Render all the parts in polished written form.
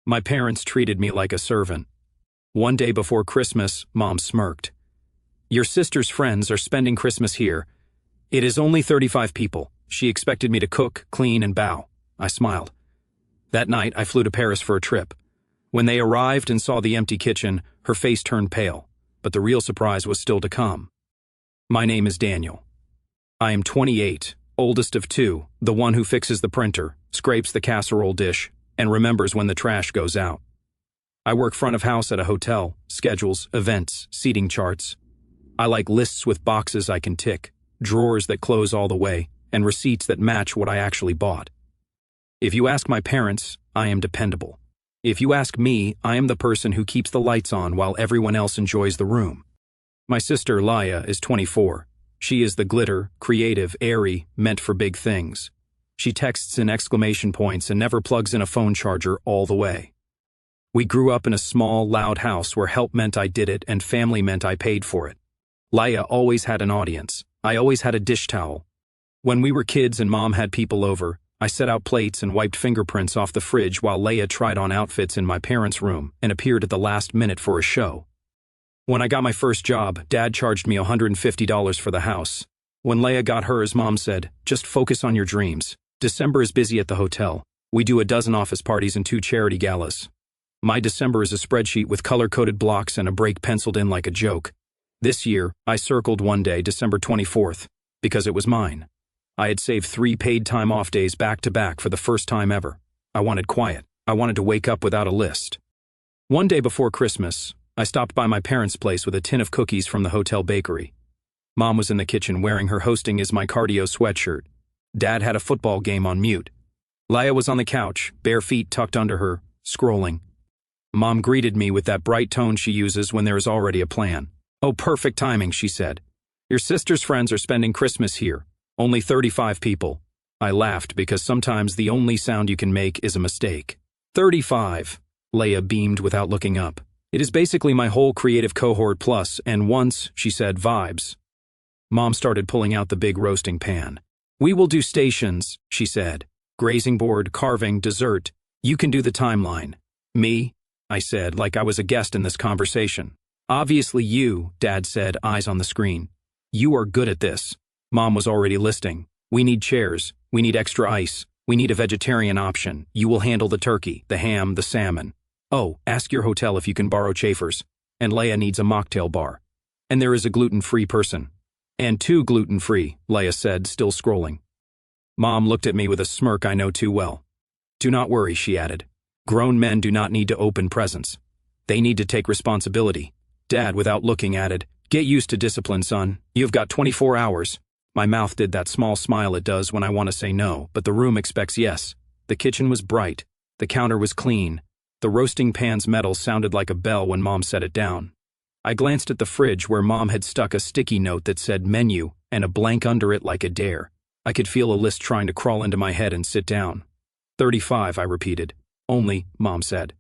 My parents treated me like a servant. One day before Christmas, Mom smirked. "Your sister's friends are spending Christmas here. It is only 35 people. She expected me to cook, clean, and bow." I smiled. That night, I flew to Paris for a trip. When they arrived and saw the empty kitchen, her face turned pale, but the real surprise was still to come. My name is Daniel. I am 28, oldest of two, the one who fixes the printer, scrapes the casserole dish, and remembers when the trash goes out. I work front of house at a hotel, schedules, events, seating charts. I like lists with boxes I can tick, drawers that close all the way, and receipts that match what I actually bought. If you ask my parents, I am dependable. If you ask me, I am the person who keeps the lights on while everyone else enjoys the room. My sister, Laya, is 24. She is the glitter, creative, airy, meant for big things. She texts in exclamation points and never plugs in a phone charger all the way. We grew up in a small, loud house where help meant I did it and family meant I paid for it. Laya always had an audience. I always had a dish towel. When we were kids and Mom had people over, I set out plates and wiped fingerprints off the fridge while Leia tried on outfits in my parents' room and appeared at the last minute for a show. When I got my first job, Dad charged me $150 for the house. When Leia got hers, Mom said, "Just focus on your dreams. December is busy at the hotel. We do a dozen office parties and 2 charity galas. My December is a spreadsheet with color-coded blocks and a break penciled in like a joke. This year, I circled one day, December 24th, because it was mine. I had saved 3 paid time off days back to back for the first time ever. I wanted quiet. I wanted to wake up without a list. One day before Christmas, I stopped by my parents' place with a tin of cookies from the hotel bakery. Mom was in the kitchen wearing her hosting is my cardio sweatshirt. Dad had a football game on mute. Laya was on the couch, bare feet tucked under her, scrolling. Mom greeted me with that bright tone she uses when there is already a plan. "Oh, perfect timing," she said. "Your sister's friends are spending Christmas here. Only 35 people." I laughed because sometimes the only sound you can make is a mistake. 35. Leia beamed without looking up. "It is basically my whole creative cohort plus, and once," she said, "vibes." Mom started pulling out the big roasting pan. "We will do stations," she said. "Grazing board, carving, dessert. You can do the timeline." "Me?" I said, like I was a guest in this conversation. "Obviously you," Dad said, eyes on the screen. "You are good at this." Mom was already listing. "We need chairs. We need extra ice. We need a vegetarian option. You will handle the turkey, the ham, the salmon. Oh, ask your hotel if you can borrow chafers. And Leia needs a mocktail bar. And there is a gluten-free person." "And 2 gluten-free," Leia said, still scrolling. Mom looked at me with a smirk I know too well. "Do not worry," she added. "Grown men do not need to open presents. They need to take responsibility." Dad, without looking, added, "Get used to discipline, son. You've got 24 hours. My mouth did that small smile it does when I want to say no, but the room expects yes. The kitchen was bright. The counter was clean. The roasting pan's metal sounded like a bell when Mom set it down. I glanced at the fridge where Mom had stuck a sticky note that said menu and a blank under it like a dare. I could feel a list trying to crawl into my head and sit down. 35, I repeated. "Only," Mom said.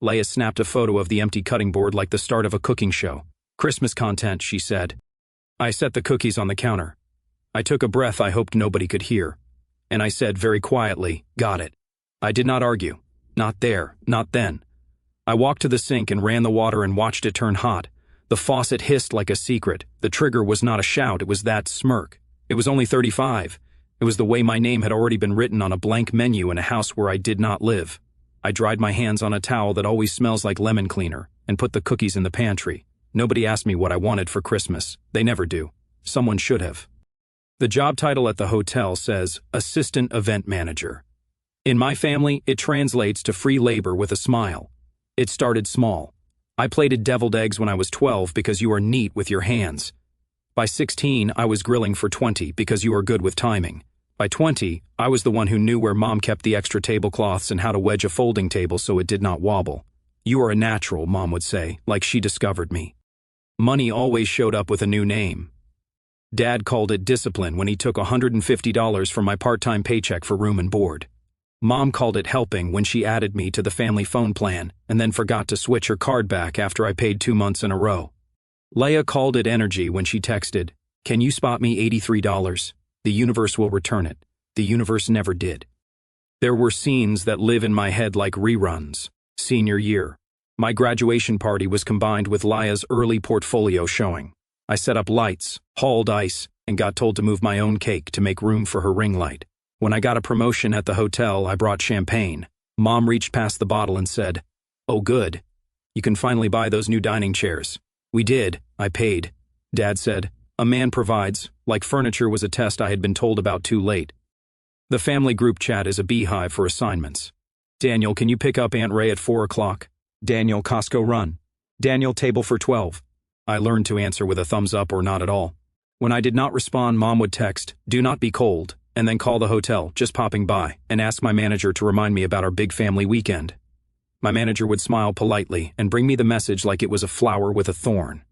Leia snapped a photo of the empty cutting board like the start of a cooking show. "Christmas content," she said. I set the cookies on the counter. I took a breath I hoped nobody could hear. And I said very quietly, "Got it." I did not argue. Not there, not then. I walked to the sink and ran the water and watched it turn hot. The faucet hissed like a secret. The trigger was not a shout, it was that smirk. It was only 35. It was the way my name had already been written on a blank menu in a house where I did not live. I dried my hands on a towel that always smells like lemon cleaner and put the cookies in the pantry. Nobody asked me what I wanted for Christmas. They never do. Someone should have. The job title at the hotel says Assistant Event Manager. In my family, it translates to free labor with a smile. It started small. I plated deviled eggs when I was 12 because you are neat with your hands. By 16, I was grilling for 20 because you are good with timing. By 20, I was the one who knew where Mom kept the extra tablecloths and how to wedge a folding table so it did not wobble. "You are a natural," Mom would say, like she discovered me. Money always showed up with a new name. Dad called it discipline when he took $150 from my part-time paycheck for room and board. Mom called it helping when she added me to the family phone plan and then forgot to switch her card back after I paid 2 months in a row. Leia called it energy when she texted, "Can you spot me $83? The universe will return it." The universe never did. There were scenes that live in my head like reruns. Senior year. My graduation party was combined with Laya's early portfolio showing. I set up lights, hauled ice, and got told to move my own cake to make room for her ring light. When I got a promotion at the hotel, I brought champagne. Mom reached past the bottle and said, "Oh good. You can finally buy those new dining chairs." We did. I paid. Dad said, "A man provides," like furniture was a test I had been told about too late. The family group chat is a beehive for assignments. Daniel, can you pick up Aunt Ray at 4 o'clock? Daniel, Costco run. Daniel, table for 12. I learned to answer with a thumbs up or not at all. When I did not respond, Mom would text, "Do not be cold," and then call the hotel, just popping by, and ask my manager to remind me about our big family weekend. My manager would smile politely and bring me the message like it was a flower with a thorn.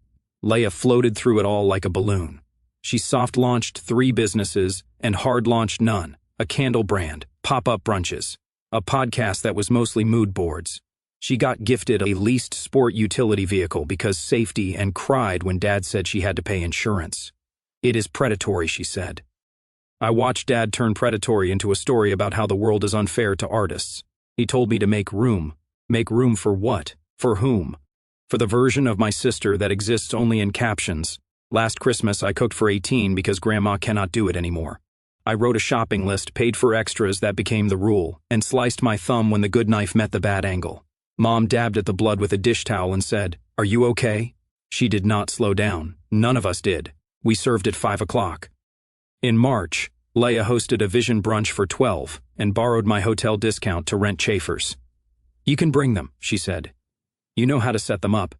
Leia floated through it all like a balloon. She soft-launched 3 businesses and hard-launched none, a candle brand, pop-up brunches, a podcast that was mostly mood boards. She got gifted a leased sport utility vehicle because safety and cried when Dad said she had to pay insurance. "It is predatory," she said. I watched Dad turn predatory into a story about how the world is unfair to artists. He told me to make room. Make room for what? For whom? For the version of my sister that exists only in captions. Last Christmas I cooked for 18 because Grandma cannot do it anymore. I wrote a shopping list, paid for extras that became the rule, and sliced my thumb when the good knife met the bad angle. Mom dabbed at the blood with a dish towel and said, "Are you okay?" She did not slow down. None of us did. We served at 5 o'clock. In March, Leia hosted a vision brunch for 12 and borrowed my hotel discount to rent chafers. "You can bring them," she said. "You know how to set them up."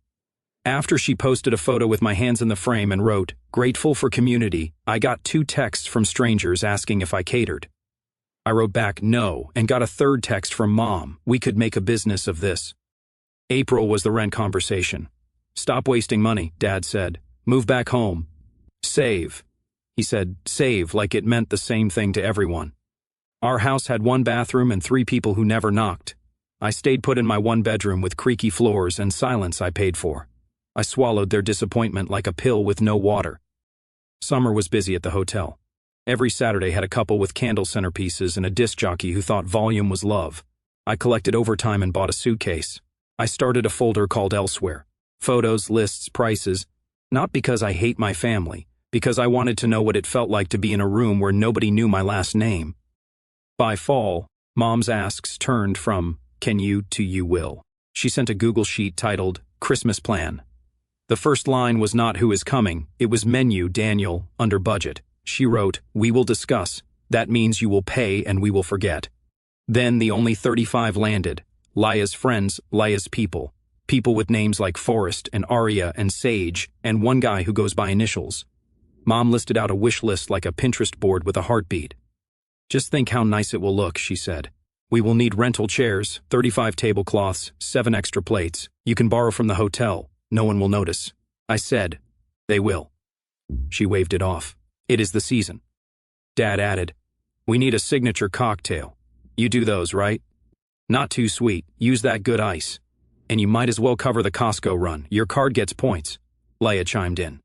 After she posted a photo with my hands in the frame and wrote, "Grateful for community," I got 2 texts from strangers asking if I catered. I wrote back no and got a 3rd text from Mom. We could make a business of this. April was the rent conversation. "Stop wasting money," Dad said. "Move back home. Save." He said save like it meant the same thing to everyone. Our house had 1 bathroom and 3 people who never knocked. I stayed put in my 1 bedroom with creaky floors and silence I paid for. I swallowed their disappointment like a pill with no water. Summer was busy at the hotel. Every Saturday had a couple with candle centerpieces and a disc jockey who thought volume was love. I collected overtime and bought a suitcase. I started a folder called Elsewhere. Photos, lists, prices. Not because I hate my family, because I wanted to know what it felt like to be in a room where nobody knew my last name. By fall, Mom's asks turned from "can you" to "you will." She sent a Google sheet titled Christmas Plan. The first line was not who is coming, it was menu Daniel, under budget. She wrote, "We will discuss. That means you will pay and we will forget." Then the only 35 landed. Laya's friends, Laya's people. People with names like Forrest and Aria and Sage, and 1 guy who goes by initials. Mom listed out a wish list like a Pinterest board with a heartbeat. "Just think how nice it will look," she said. "We will need rental chairs, 35 tablecloths, 7 extra plates. You can borrow from the hotel. No one will notice." I said, "They will." She waved it off. "It is the season." Dad added, "We need a signature cocktail. You do those, right? Not too sweet. Use that good ice. And you might as well cover the Costco run. Your card gets points." Leia chimed in.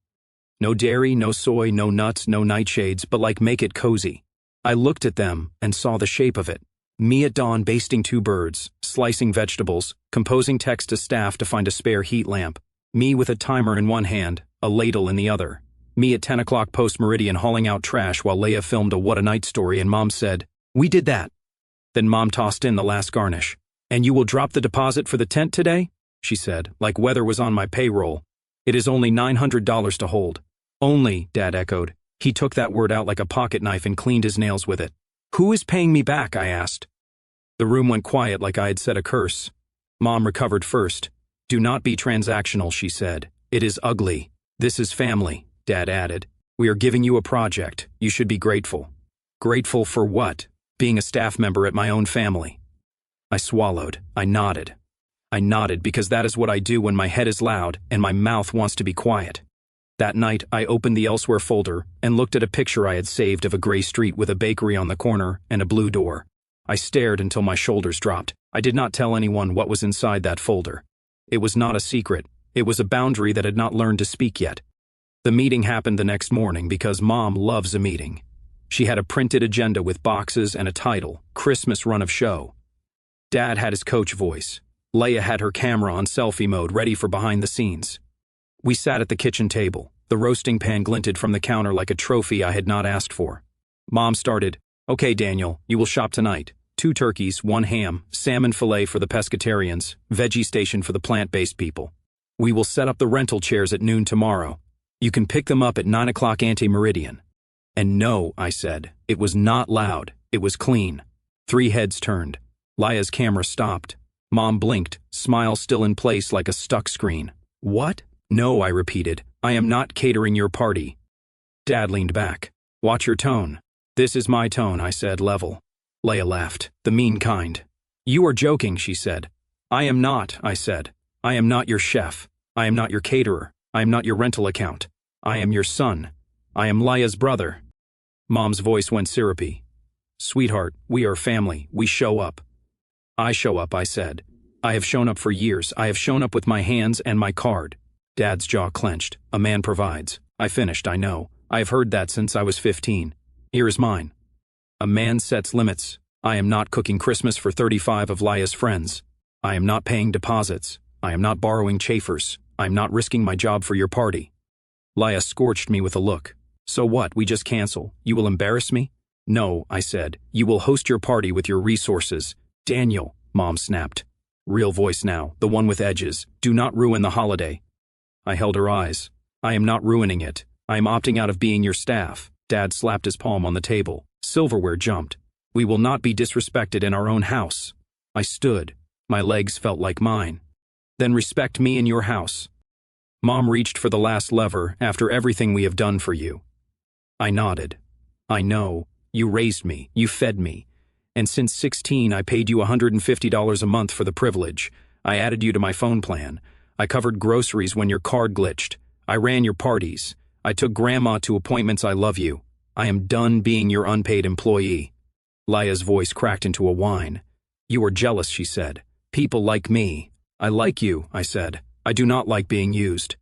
"No dairy, no soy, no nuts, no nightshades, but like make it cozy." I looked at them and saw the shape of it. Me at dawn basting 2 birds, slicing vegetables, composing text to staff to find a spare heat lamp. Me with a timer in 1 hand, a ladle in the other. Me at 10 o'clock post-meridian hauling out trash while Leia filmed a What a Night story and Mom said, "We did that." Then Mom tossed in the last garnish. "And you will drop the deposit for the tent today?" she said, like weather was on my payroll. "It is only $900 to hold." "Only," Dad echoed. He took that word out like a pocket knife and cleaned his nails with it. "Who is paying me back?" I asked. The room went quiet like I had said a curse. Mom recovered first. "Do not be transactional," she said. "It is ugly. This is family," Dad added. "We are giving you a project. You should be grateful." Grateful for what? Being a staff member at my own family. I swallowed. I nodded. I nodded because that is what I do when my head is loud and my mouth wants to be quiet. That night, I opened the Elsewhere folder and looked at a picture I had saved of a gray street with a bakery on the corner and a blue door. I stared until my shoulders dropped. I did not tell anyone what was inside that folder. It was not a secret. It was a boundary that had not learned to speak yet. The meeting happened the next morning because Mom loves a meeting. She had a printed agenda with boxes and a title, Christmas Run of Show. Dad had his coach voice. Leia had her camera on selfie mode ready for behind the scenes. We sat at the kitchen table. The roasting pan glinted from the counter like a trophy I had not asked for. Mom started, "Okay, Daniel, you will shop tonight. 2 turkeys, 1 ham, salmon fillet for the pescatarians, veggie station for the plant-based people. We will set up the rental chairs at noon tomorrow. You can pick them up at 9 o'clock ante-meridian." And no, I said, it was not loud, it was clean. 3 heads turned. Leia's camera stopped. Mom blinked, smile still in place like a stuck screen. "What?" "No," I repeated. "I am not catering your party." Dad leaned back. "Watch your tone." "This is my tone," I said, level. Leia laughed, the mean kind. "You are joking," she said. "I am not," I said. "I am not your chef. I am not your caterer. I am not your rental account. I am your son. I am Leia's brother." Mom's voice went syrupy. "Sweetheart, we are family. We show up." "I show up," I said. "I have shown up for years. I have shown up with my hands and my card." Dad's jaw clenched. "A man provides." I finished, "I know. I have heard that since I was 15. Here is mine. A man sets limits. I am not cooking Christmas for 35 of Leia's friends. I am not paying deposits. I am not borrowing chafers. I am not risking my job for your party." Leia scorched me with a look. "So what, we just cancel? You will embarrass me?" "No," I said. "You will host your party with your resources." "Daniel," Mom snapped. Real voice now, the one with edges. "Do not ruin the holiday." I held her eyes. "I am not ruining it. I am opting out of being your staff." Dad slapped his palm on the table. Silverware jumped. "We will not be disrespected in our own house." I stood. My legs felt like mine. "Then respect me in your house." Mom reached for the last lever. "After everything we have done for you." I nodded. "I know. You raised me. You fed me. And since 16 I paid you $150 a month for the privilege. I added you to my phone plan. I covered groceries when your card glitched. I ran your parties. I took Grandma to appointments. I love you. I am done being your unpaid employee." Leia's voice cracked into a whine. "You are jealous," she said. "People like me." "I like you," I said. "I do not like being used."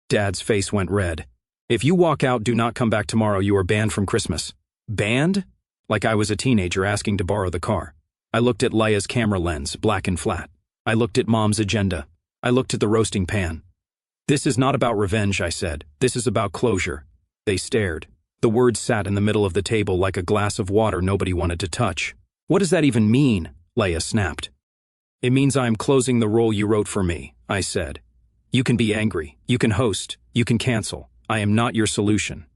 Dad's face went red. "If you walk out, do not come back tomorrow. You are banned from Christmas." "Banned?" Like I was a teenager asking to borrow the car. I looked at Leia's camera lens, black and flat. I looked at Mom's agenda. I looked at the roasting pan. "This is not about revenge," I said. "This is about closure." They stared. The words sat in the middle of the table like a glass of water nobody wanted to touch. "What does that even mean?" Leia snapped. "It means I am closing the role you wrote for me," I said. "You can be angry. You can host. You can cancel. I am not your solution."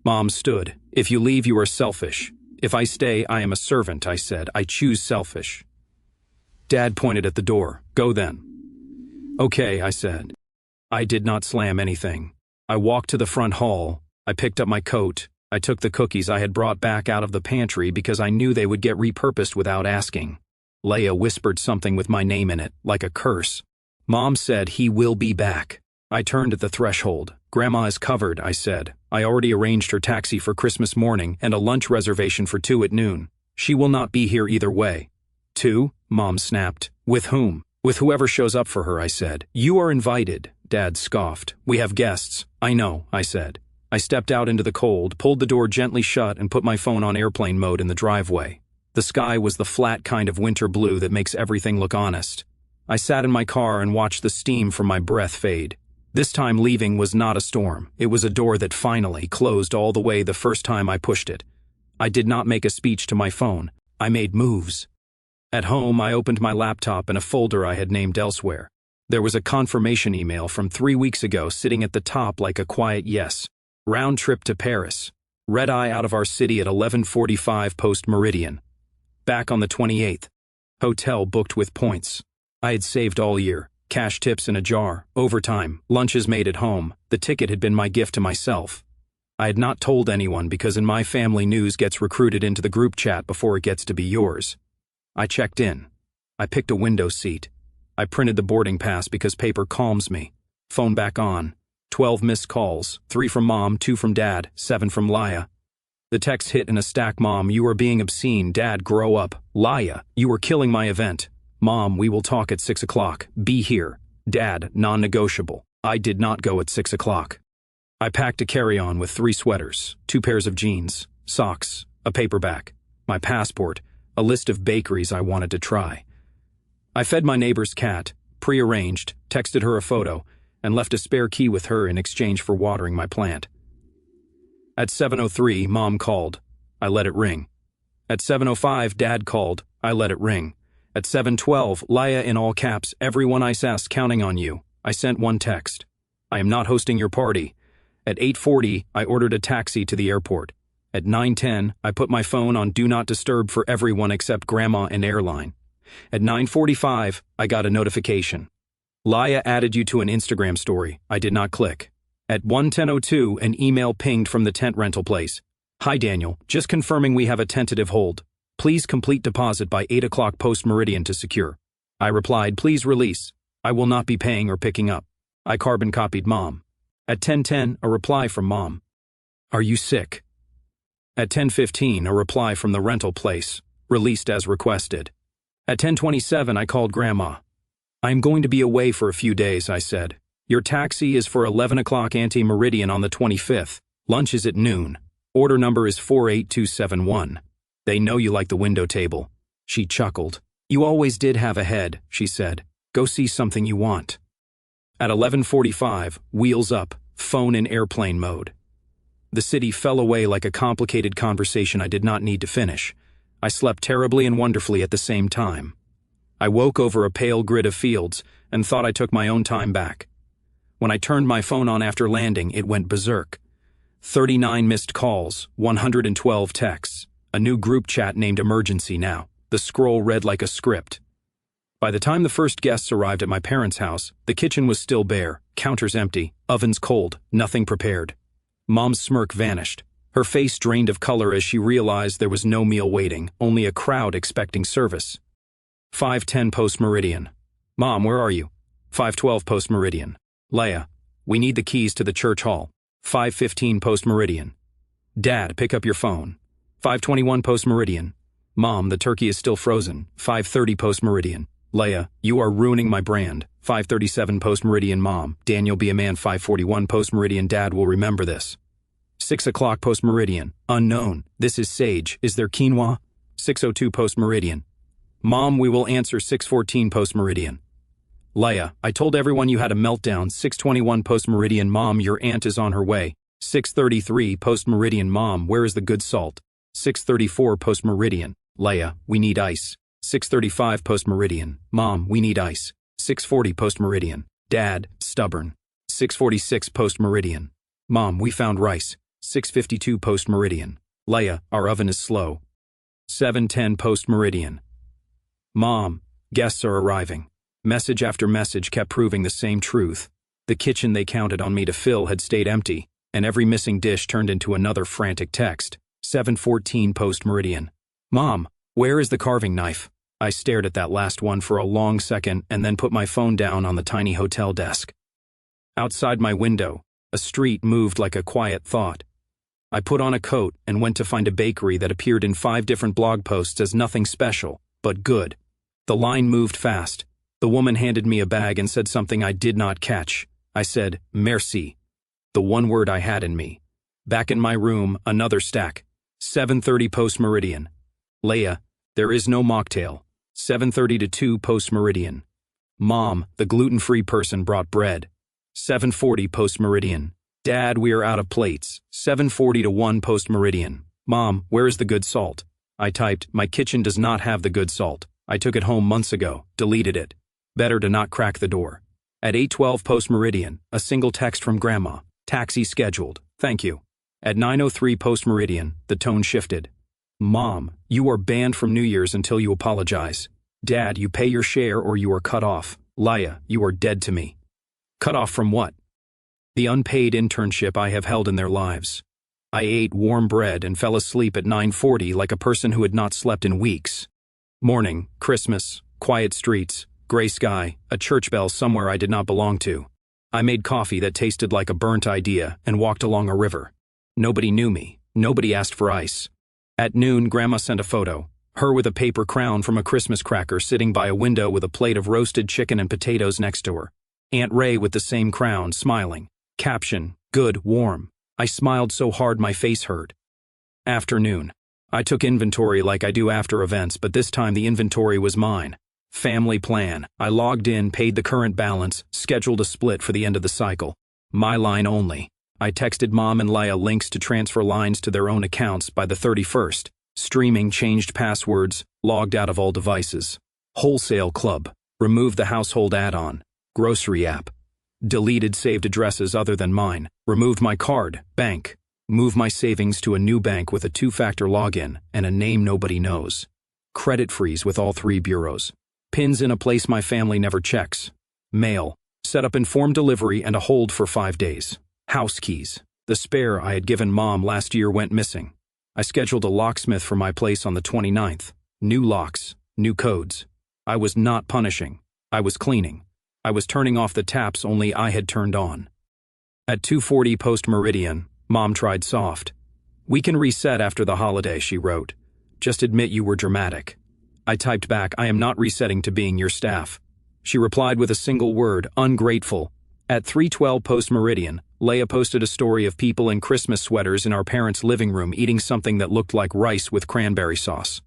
Mom stood. "If you leave, you are selfish." "If I stay, I am a servant," I said. "I choose selfish." Dad pointed at the door. "Go then." "Okay," I said. I did not slam anything. I walked to the front hall. I picked up my coat. I took the cookies I had brought back out of the pantry because I knew they would get repurposed without asking. Leia whispered something with my name in it, like a curse. Mom said, "He will be back." I turned at the threshold. "Grandma is covered," I said. "I already arranged her taxi for Christmas morning and a lunch reservation for 2 at noon. She will not be here either way." "2?" Mom snapped. "With whom?" "With whoever shows up for her," I said. "You are invited." Dad scoffed. "We have guests." "I know," I said. I stepped out into the cold, pulled the door gently shut, and put my phone on airplane mode in the driveway. The sky was the flat kind of winter blue that makes everything look honest. I sat in my car and watched the steam from my breath fade. This time leaving was not a storm. It was a door that finally closed all the way the first time I pushed it. I did not make a speech to my phone. I made moves. At home, I opened my laptop in a folder I had named elsewhere. There was a confirmation email from 3 weeks ago sitting at the top like a quiet yes. Round trip to Paris. Red eye out of our city at 11:45 post-meridian. Back on the 28th. Hotel booked with points. I had saved all year. Cash tips in a jar, overtime, lunches made at home. The ticket had been my gift to myself. I had not told anyone because in my family news gets recruited into the group chat before it gets to be yours. I checked in. I picked a window seat. I printed the boarding pass because paper calms me. Phone back on. 12 missed calls, 3 from Mom, 2 from Dad, 7 from Leia. The text hit in a stack. "Mom, you are being obscene. Dad, grow up. Leia, you are killing my event. Mom, we will talk at 6 o'clock. Be here. Dad, non-negotiable." I did not go at 6 o'clock. I packed a carry-on with 3 sweaters, 2 pairs of jeans, socks, a paperback, my passport, a list of bakeries I wanted to try. I fed my neighbor's cat, prearranged, texted her a photo, and left a spare key with her in exchange for watering my plant. At 7:03, Mom called. I let it ring. At 7:05, Dad called. I let it ring. At 7:12, Laya in all caps, everyone I sass counting on you. I sent one text. I am not hosting your party. At 8:40, I ordered a taxi to the airport. At 9:10, I put my phone on Do Not Disturb for everyone except Grandma and airline. At 9:45, I got a notification. Laya added you to an Instagram story. I did not click. At 1:10:02, an email pinged from the tent rental place. Hi Daniel, just confirming we have a tentative hold. Please complete deposit by 8 o'clock post-meridian to secure. I replied, please release. I will not be paying or picking up. I carbon copied Mom. At 10:10, a reply from Mom. Are you sick? At 10:15, a reply from the rental place. Released as requested. At 10:27, I called Grandma. I am going to be away for a few days, I said. Your taxi is for 11 o'clock anti-meridian on the 25th. Lunch is at noon. Order number is 48271. They know you like the window table. She chuckled. You always did have a head, she said. Go see something you want. At 11:45, wheels up, phone in airplane mode. The city fell away like a complicated conversation I did not need to finish. I slept terribly and wonderfully at the same time. I woke over a pale grid of fields and thought I took my own time back. When I turned my phone on after landing, it went berserk. 39 missed calls, 112 texts, a new group chat named Emergency Now. The scroll read like a script. By the time the first guests arrived at my parents' house, the kitchen was still bare, counters empty, ovens cold, nothing prepared. Mom's smirk vanished. Her face drained of color as she realized there was no meal waiting, only a crowd expecting service. 5:10 post-meridian. Mom, where are you? 5:12 post-meridian. Leia, we need the keys to the church hall. 5:15 post-meridian. Dad, pick up your phone. 5:21 post-meridian. Mom, the turkey is still frozen. 5:30 post-meridian. Leia, you are ruining my brand. 5:37 post-meridian. Mom, Daniel be a man. 5:41 post-meridian. Dad will remember this. 6 o'clock post-meridian. Unknown. This is Sage. Is there quinoa? 6:02 post-meridian. Mom, we will answer. 6:14 post-meridian. Leia, I told everyone you had a meltdown. 6:21 post-meridian. Mom, your aunt is on her way. 6:33 post-meridian. Mom, where is the good salt? 6:34 post-meridian. Leia, we need ice. 6:35 post-meridian. Mom, we need ice. 6:40 post-meridian. Dad, stubborn. 6:46 post-meridian. Mom, we found rice. 6:52 post-meridian. Leia, our oven is slow. 7:10 post-meridian. Mom, guests are arriving. Message after message kept proving the same truth. The kitchen they counted on me to fill had stayed empty, and every missing dish turned into another frantic text. 7:14 post-meridian. Mom, where is the carving knife? I stared at that last one for a long second and then put my phone down on the tiny hotel desk. Outside my window, a street moved like a quiet thought. I put on a coat and went to find a bakery that appeared in 5 different blog posts as nothing special, but good. The line moved fast. The woman handed me a bag and said something I did not catch. I said, merci. The one word I had in me. Back in my room, another stack. 7:30 post-meridian. Leia, there is no mocktail. 7:30 to 2 post-meridian. Mom, the gluten-free person brought bread. 7:40 post-meridian. Dad, we are out of plates. 7:40 to 1 post-meridian. Mom, where is the good salt? I typed, my kitchen does not have the good salt. I took it home months ago, deleted it. Better to not crack the door. At 8:12 post-meridian, a single text from Grandma. Taxi scheduled. Thank you. At 9:03 post-meridian, the tone shifted. Mom, you are banned from New Year's until you apologize. Dad, you pay your share or you are cut off. Leia, you are dead to me. Cut off from what? The unpaid internship I have held in their lives. I ate warm bread and fell asleep at 9:40 like a person who had not slept in weeks. Morning, Christmas, quiet streets, gray sky, a church bell somewhere I did not belong to. I made coffee that tasted like a burnt idea and walked along a river. Nobody knew me. Nobody asked for ice. At noon, Grandma sent a photo. Her with a paper crown from a Christmas cracker sitting by a window with a plate of roasted chicken and potatoes next to her. Aunt Ray with the same crown, smiling. Caption, good, warm. I smiled so hard my face hurt. Afternoon. I took inventory like I do after events, but this time the inventory was mine. Family plan. I logged in, paid the current balance, scheduled a split for the end of the cycle. My line only. I texted Mom and Leia links to transfer lines to their own accounts by the 31st. Streaming, changed passwords, logged out of all devices. Wholesale club. Removed the household add-on. Grocery app. Deleted saved addresses other than mine. Removed my card, bank. Moved my savings to a new bank with a two-factor login and a name nobody knows. Credit freeze with all 3 bureaus. Pins in a place my family never checks. Mail. Set up informed delivery and a hold for 5 days. House keys. The spare I had given Mom last year went missing. I scheduled a locksmith for my place on the 29th. New locks, new codes. I was not punishing. I was cleaning. I was turning off the taps only I had turned on. At 2:40 post-meridian, Mom tried soft. "We can reset after the holiday," she wrote. "Just admit you were dramatic." I typed back, "I am not resetting to being your staff." She replied with a single word, "Ungrateful." At 3:12 post-meridian, Leia posted a story of people in Christmas sweaters in our parents' living room eating something that looked like rice with cranberry sauce.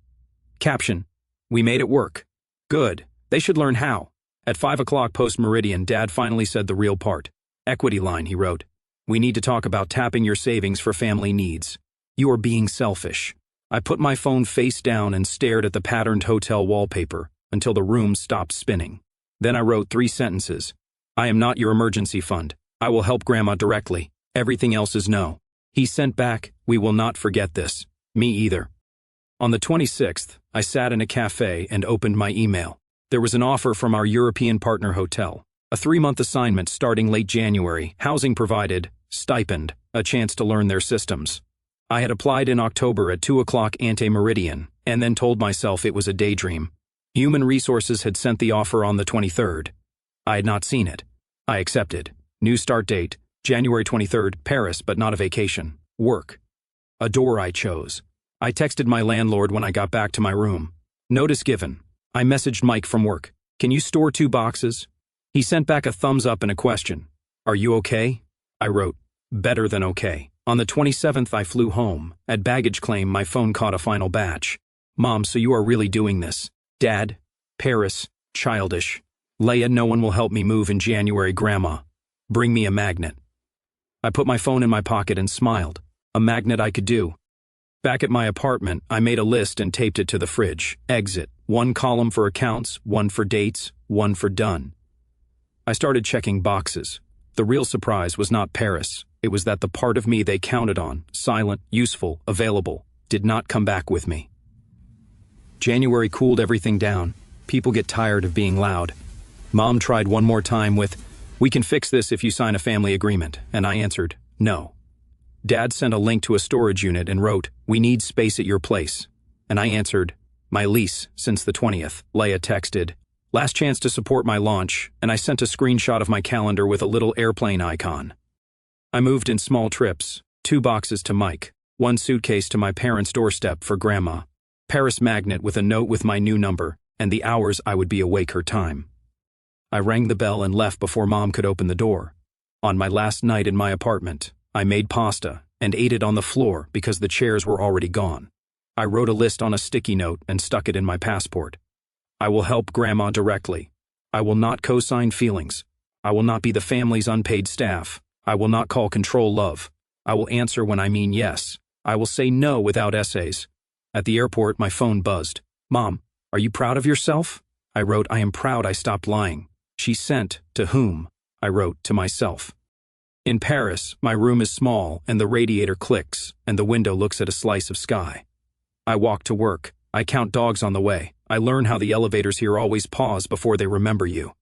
Caption: "We made it work. Good. They should learn how." At 5 o'clock post-meridian, Dad finally said the real part. Equity line, he wrote. "We need to talk about tapping your savings for family needs. You are being selfish." I put my phone face down and stared at the patterned hotel wallpaper until the room stopped spinning. Then I wrote 3 sentences. "I am not your emergency fund. I will help Grandma directly. Everything else is no." He sent back, "We will not forget this. Me either." On the 26th, I sat in a cafe and opened my email. There was an offer from our European partner hotel. A 3-month assignment starting late January, housing provided, stipend, a chance to learn their systems. I had applied in October at 2 o'clock ante-meridian, and then told myself it was a daydream. Human Resources had sent the offer on the 23rd. I had not seen it. I accepted. New start date, January 23rd, Paris, but not a vacation. Work. A door I chose. I texted my landlord when I got back to my room. Notice given. I messaged Mike from work. "Can you store 2 boxes?" He sent back a thumbs up and a question. "Are you okay?" I wrote, "Better than okay." On the 27th, I flew home. At baggage claim, my phone caught a final batch. "Mom, so you are really doing this?" "Dad, Paris, childish." "Leia, no one will help me move in January, Grandma. Bring me a magnet." I put my phone in my pocket and smiled. A magnet I could do. Back at my apartment, I made a list and taped it to the fridge. Exit. 1 column for accounts, 1 for dates, 1 for done. I started checking boxes. The real surprise was not Paris. It was that the part of me they counted on, silent, useful, available, did not come back with me. January cooled everything down. People get tired of being loud. Mom tried one more time with, "We can fix this if you sign a family agreement," and I answered, "No." Dad sent a link to a storage unit and wrote, "We need space at your place." And I answered, "My lease, since the 20th. Leia texted, "Last chance to support my launch," and I sent a screenshot of my calendar with a little airplane icon. I moved in small trips, 2 boxes to Mike, 1 suitcase to my parents' doorstep for Grandma, Paris magnet with a note with my new number, and the hours I would be awake her time. I rang the bell and left before Mom could open the door. On my last night in my apartment, I made pasta and ate it on the floor because the chairs were already gone. I wrote a list on a sticky note and stuck it in my passport. I will help Grandma directly. I will not co-sign feelings. I will not be the family's unpaid staff. I will not call control love. I will answer when I mean yes. I will say no without essays. At the airport, my phone buzzed. "Mom, are you proud of yourself?" I wrote, "I am proud I stopped lying." She sent, "To whom?" I wrote, "To myself." In Paris, my room is small and the radiator clicks and the window looks at a slice of sky. I walk to work. I count dogs on the way. I learn how the elevators here always pause before they remember you.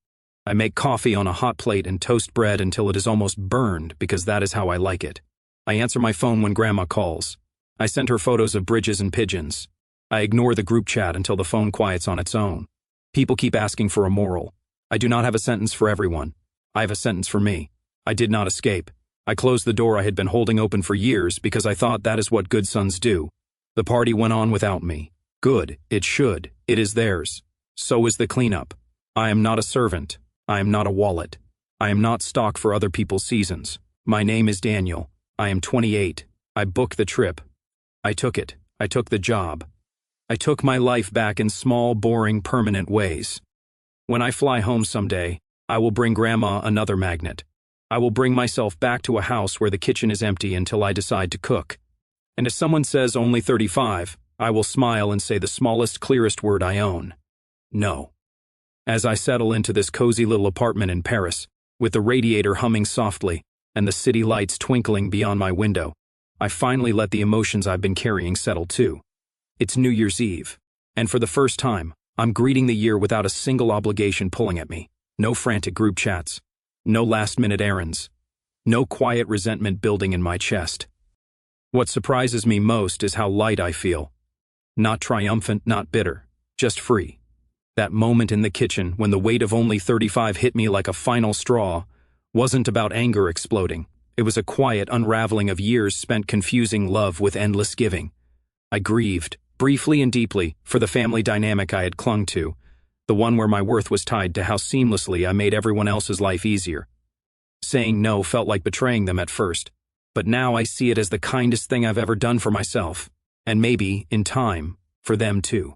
I make coffee on a hot plate and toast bread until it is almost burned because that is how I like it. I answer my phone when Grandma calls. I send her photos of bridges and pigeons. I ignore the group chat until the phone quiets on its own. People keep asking for a moral. I do not have a sentence for everyone. I have a sentence for me. I did not escape. I closed the door I had been holding open for years because I thought that is what good sons do. The party went on without me. Good, it should, it is theirs. So is the cleanup. I am not a servant. I am not a wallet. I am not stock for other people's seasons. My name is Daniel. I am 28. I booked the trip. I took it. I took the job. I took my life back in small, boring, permanent ways. When I fly home someday, I will bring Grandma another magnet. I will bring myself back to a house where the kitchen is empty until I decide to cook. And if someone says only 35, I will smile and say the smallest, clearest word I own: no. As I settle into this cozy little apartment in Paris, with the radiator humming softly and the city lights twinkling beyond my window, I finally let the emotions I've been carrying settle too. It's New Year's Eve, and for the first time, I'm greeting the year without a single obligation pulling at me. No frantic group chats, no last-minute errands, no quiet resentment building in my chest. What surprises me most is how light I feel. Not triumphant, not bitter, just free. That moment in the kitchen when the weight of only 35 hit me like a final straw wasn't about anger exploding. It was a quiet unraveling of years spent confusing love with endless giving. I grieved, briefly and deeply, for the family dynamic I had clung to, the one where my worth was tied to how seamlessly I made everyone else's life easier. Saying no felt like betraying them at first, but now I see it as the kindest thing I've ever done for myself, and maybe, in time, for them too.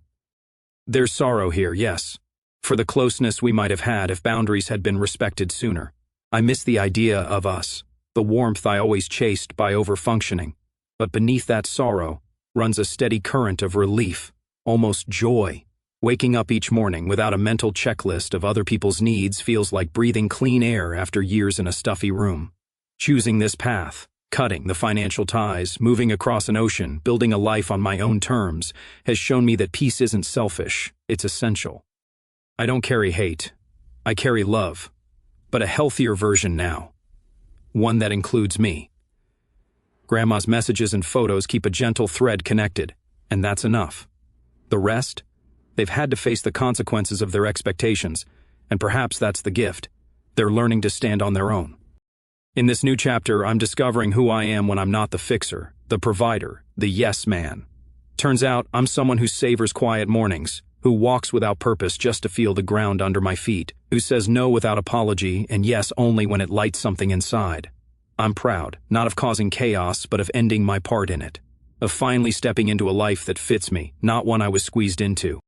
There's sorrow here, yes, for the closeness we might have had if boundaries had been respected sooner. I miss the idea of us, the warmth I always chased by overfunctioning, but beneath that sorrow runs a steady current of relief, almost joy. Waking up each morning without a mental checklist of other people's needs feels like breathing clean air after years in a stuffy room. Choosing this path, cutting the financial ties, moving across an ocean, building a life on my own terms, has shown me that peace isn't selfish, it's essential. I don't carry hate, I carry love, but a healthier version now. One that includes me. Grandma's messages and photos keep a gentle thread connected, and that's enough. The rest? They've had to face the consequences of their expectations, and perhaps that's the gift. They're learning to stand on their own. In this new chapter, I'm discovering who I am when I'm not the fixer, the provider, the yes man. Turns out, I'm someone who savors quiet mornings, who walks without purpose just to feel the ground under my feet, who says no without apology and yes only when it lights something inside. I'm proud, not of causing chaos, but of ending my part in it. Of finally stepping into a life that fits me, not one I was squeezed into.